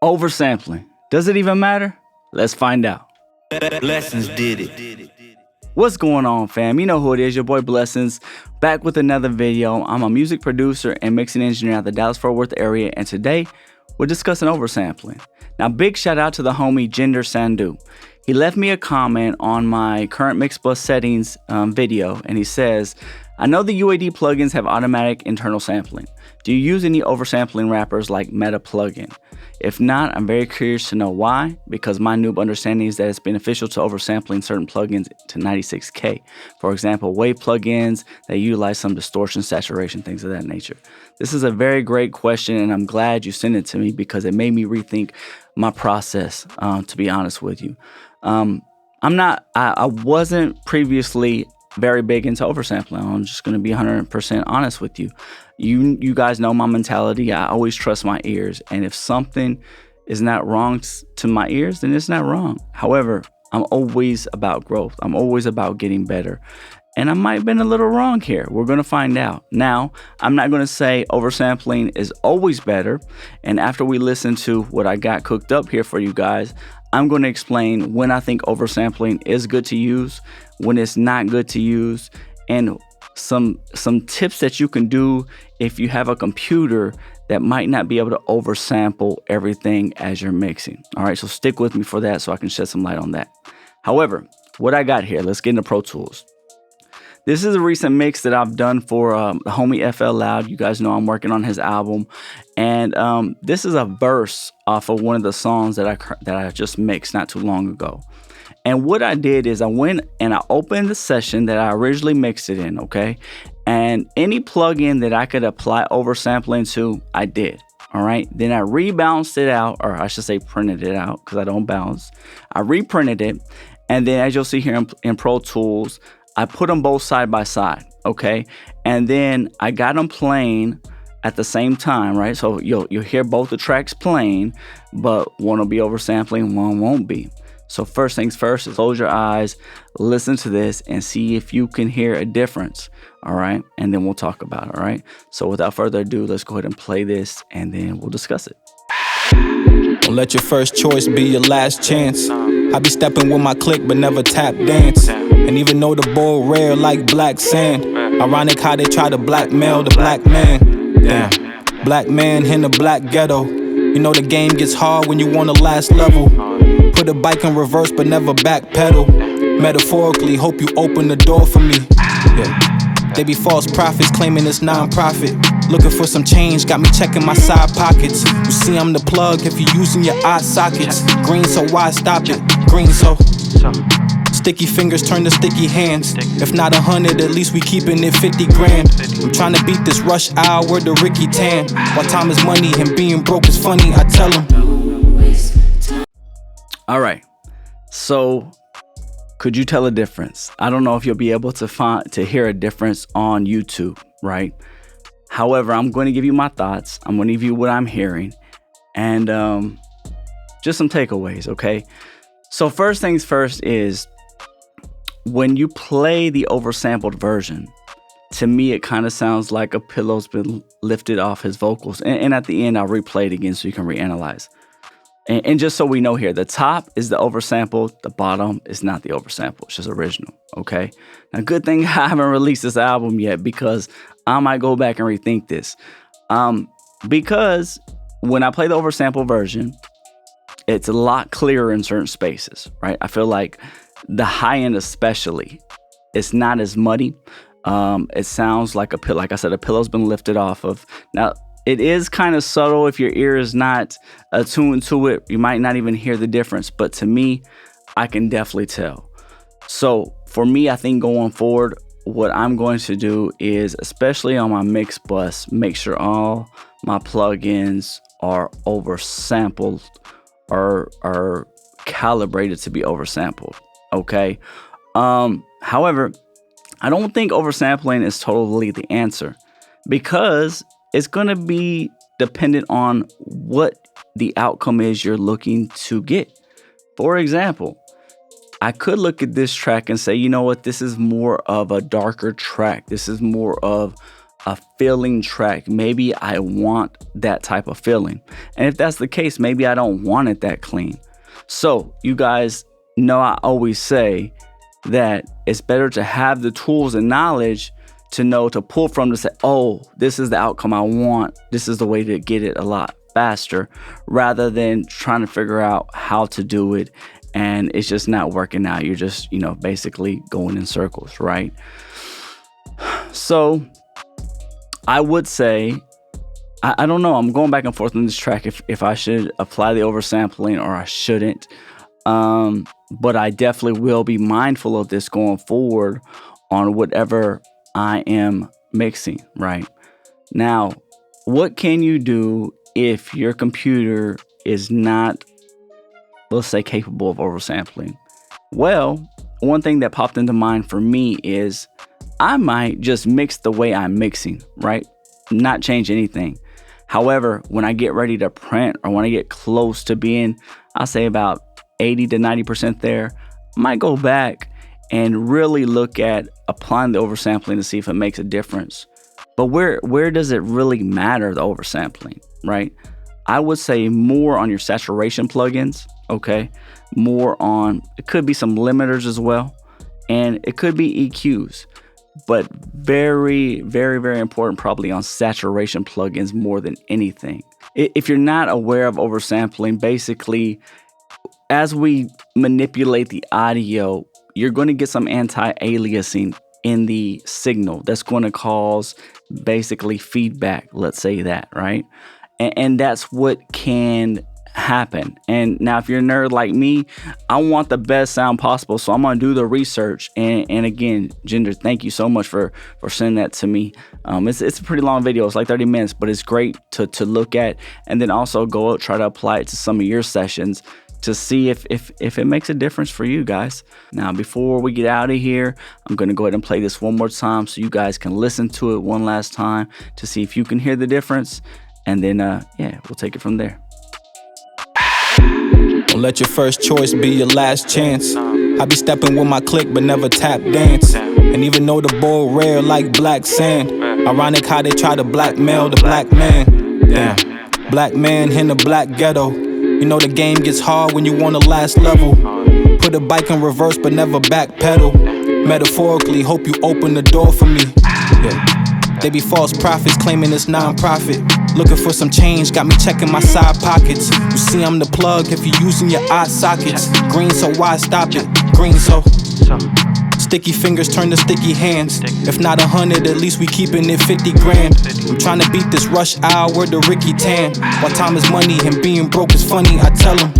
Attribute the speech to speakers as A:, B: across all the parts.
A: Oversampling. Does it even matter? Let's find out.
B: Blessons did it.
A: What's going on, fam? You know who it is, your boy Blessons, back with another video. I'm a music producer and mixing engineer out the Dallas-Fort Worth area, and today we're discussing oversampling. Now, big shout out to the homie Jinder Sandhu. He left me a comment on my current Mixbus settings video, and he says, I know the UAD plugins have automatic internal sampling. Do you use any oversampling wrappers like Meta plugin? If not, I'm very curious to know why, because my noob understanding is that it's beneficial to oversampling certain plugins to 96K. For example, wave plugins that utilize some distortion, saturation, things of that nature. This is a very great question, and I'm glad you sent it to me because it made me rethink my process, to be honest with you. I wasn't previously very big into oversampling. I'm just going to be 100% honest with you. You guys know my mentality. I always trust my ears. And if something is not wrong to my ears, then it's not wrong. However, I'm always about growth. I'm always about getting better. And I might have been a little wrong here. We're going to find out. Now, I'm not going to say oversampling is always better. And after we listen to what I got cooked up here for you guys, I'm going to explain when I think oversampling is good to use, when it's not good to use, and some tips that you can do if you have a computer that might not be able to oversample everything as you're mixing. All right, so stick with me for that so I can shed some light on that. However, what I got here, let's get into Pro Tools. This is a recent mix that I've done for the homie FL Loud. You guys know I'm working on his album. And this is a verse off of one of the songs that I just mixed not too long ago. And what I did is I went and I opened the session that I originally mixed it in, okay? And any plugin that I could apply oversampling to, I did, all right? Then I rebounced it out, or I should say printed it out because I don't bounce. I reprinted it. And then as you'll see here in Pro Tools, I put them both side by side, okay? And then I got them playing at the same time, right? So you'll hear both the tracks playing, but one will be oversampling, one won't be. So first things first is close your eyes, listen to this, and see if you can hear a difference, all right? And then we'll talk about it, all right? So without further ado, let's go ahead and play this, and then we'll discuss it.
C: Don't let your first choice be your last chance. I be stepping with my clique, but never tap dance. And even though the ball rare like black sand, ironic how they try to blackmail the black man. Damn. Black man in the black ghetto. You know the game gets hard when you on the last level. Put a bike in reverse, but never backpedal. Metaphorically, hope you open the door for me. Yeah. They be false prophets claiming it's non-profit. Looking for some change, got me checking my side pockets. You see I'm the plug if you using your eye sockets. Green, so why stop it? Green, so sticky fingers turn to sticky hands. If not 100, at least we keeping it 50 grand. I'm trying to beat this rush hour to Ricky Tan. While time is money and being broke is funny, I tell him.
A: All right, so could you tell a difference? I don't know if you'll be able to hear a difference on YouTube, right? However, I'm going to give you my thoughts. I'm going to give you what I'm hearing and just some takeaways, okay? So first things first is when you play the oversampled version, to me, it kind of sounds like a pillow's been lifted off his vocals. And at the end, I'll replay it again so you can reanalyze. And just so we know here, the top is the oversample, the bottom is not the oversample, it's just original, okay? Now, good thing I haven't released this album yet because I might go back and rethink this. Because when I play the oversample version, it's a lot clearer in certain spaces, right? I feel like the high end especially, it's not as muddy. It sounds like a pillow, like I said, a pillow's been lifted off of. Now, it is kind of subtle. If your ear is not attuned to it, you might not even hear the difference. But to me, I can definitely tell. So for me, I think going forward, what I'm going to do is, especially on my mix bus, make sure all my plugins are oversampled or are calibrated to be oversampled. Okay. However, I don't think oversampling is totally the answer because it's going to be dependent on what the outcome is you're looking to get. For example, I could look at this track and say, you know what, this is more of a darker track. This is more of a feeling track. Maybe I want that type of feeling. And if that's the case, maybe I don't want it that clean. So you guys know I always say that it's better to have the tools and knowledge to know to pull from, to say, oh, this is the outcome I want. This is the way to get it a lot faster, rather than trying to figure out how to do it and it's just not working out. You're just, basically going in circles, right? So I would say, I don't know, I'm going back and forth on this track if I should apply the oversampling or I shouldn't. But I definitely will be mindful of this going forward on whatever I am mixing, right? Now, what can you do if your computer is not, let's say, capable of oversampling? Well, one thing that popped into mind for me is I might just mix the way I'm mixing, right? Not change anything. However, when I get ready to print or when I get close to being, I'll say about 80 to 90% there, I might go back and really look at applying the oversampling to see if it makes a difference. But where does it really matter, the oversampling, right? I would say more on your saturation plugins, okay? More on, it could be some limiters as well, and it could be EQs, but very, very, very important probably on saturation plugins more than anything. If you're not aware of oversampling, basically, as we manipulate the audio, you're going to get some anti-aliasing in the signal that's going to cause basically feedback, let's say that, right? And that's what can happen. And now if you're a nerd like me, I want the best sound possible, so I'm going to do the research. And again, Ginger, thank you so much for sending that to me. It's a pretty long video. It's like 30 minutes, but it's great to look at, and then also go out, try to apply it to some of your sessions to see if it makes a difference for you guys. Now, before we get out of here, I'm going to go ahead and play this one more time so you guys can listen to it one last time to see if you can hear the difference. And then, we'll take it from there.
C: Don't let your first choice be your last chance. I be stepping with my clique, but never tap dance. And even though the ball rare like black sand, ironic how they try to blackmail the black man. Damn. Black man in the black ghetto. You know the game gets hard when you on the last level. Put a bike in reverse, but never backpedal. Metaphorically, hope you open the door for me. Yeah. They be false prophets claiming it's non-profit. Looking for some change, got me checking my side pockets. You see I'm the plug if you using your eye sockets. Green, so why stop it? Green, so sticky fingers turn to sticky hands. If not 100, at least we keeping it 50 grand. I'm trying to beat this rush hour to Ricky Tan. While time is money and being broke is funny, I tell him.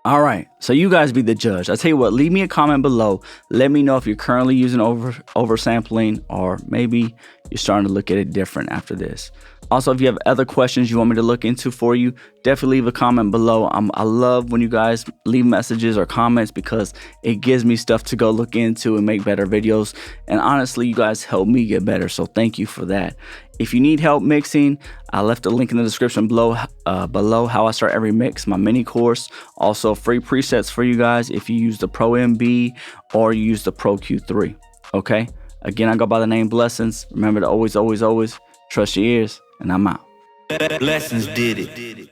A: All right, so you guys be the judge. I tell you what, leave me a comment below. Let me know if you're currently using oversampling, or maybe you're starting to look at it different after this. Also, if you have other questions you want me to look into for you, definitely leave a comment below. I love when you guys leave messages or comments because it gives me stuff to go look into and make better videos. And honestly, you guys help me get better, so thank you for that. If you need help mixing, I left a link in the description below how I start every mix, my mini course. Also, free presets for you guys if you use the Pro MB or you use the Pro Q3. Okay? Again, I go by the name Blessons. Remember to always, always, always trust your ears, and I'm out.
B: Blessons did it.